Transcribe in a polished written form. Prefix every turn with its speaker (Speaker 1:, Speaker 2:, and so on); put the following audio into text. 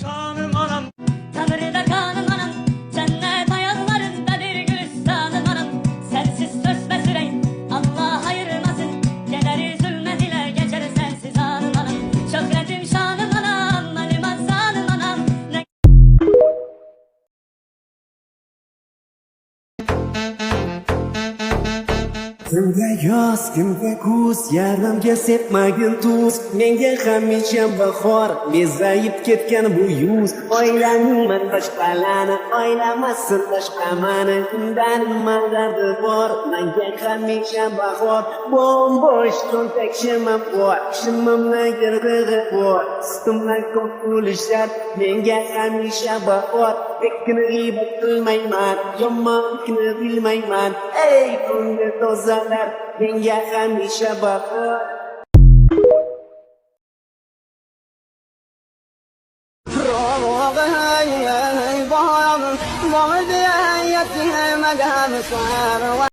Speaker 1: şanım anam.
Speaker 2: Tanrı'da kanım anam, cennet ayarlarındadır gülistanım anam. Sensiz söz ve süreyin Allah ayırmasın, kederi zulmet ile geçer sensiz anım anam. Şöhretim şanım anam, alim azanım anam.
Speaker 3: Kimga yoz, kimga kuz, yarimga sepmagin tuz. Menga hamisha bahor, bezayib ketgan bu yuz. O'ylamayman boshqalarni, o'ylamasin boshqa mani. Undan nima dardi bor, menga hamisha bahor. Bo'sh cho'ntak shimim bor, shimimni yirtig'i bor. Ustimdan ko'p kulishar, menga hamisha bahor. Bekni g'iybat qilmayman, yomonlikni bilmayman. Ey ko'ngli tozalar, menga hamisha bahor.
Speaker 4: Bahar, bahar, bahar diye yetişemeden sonra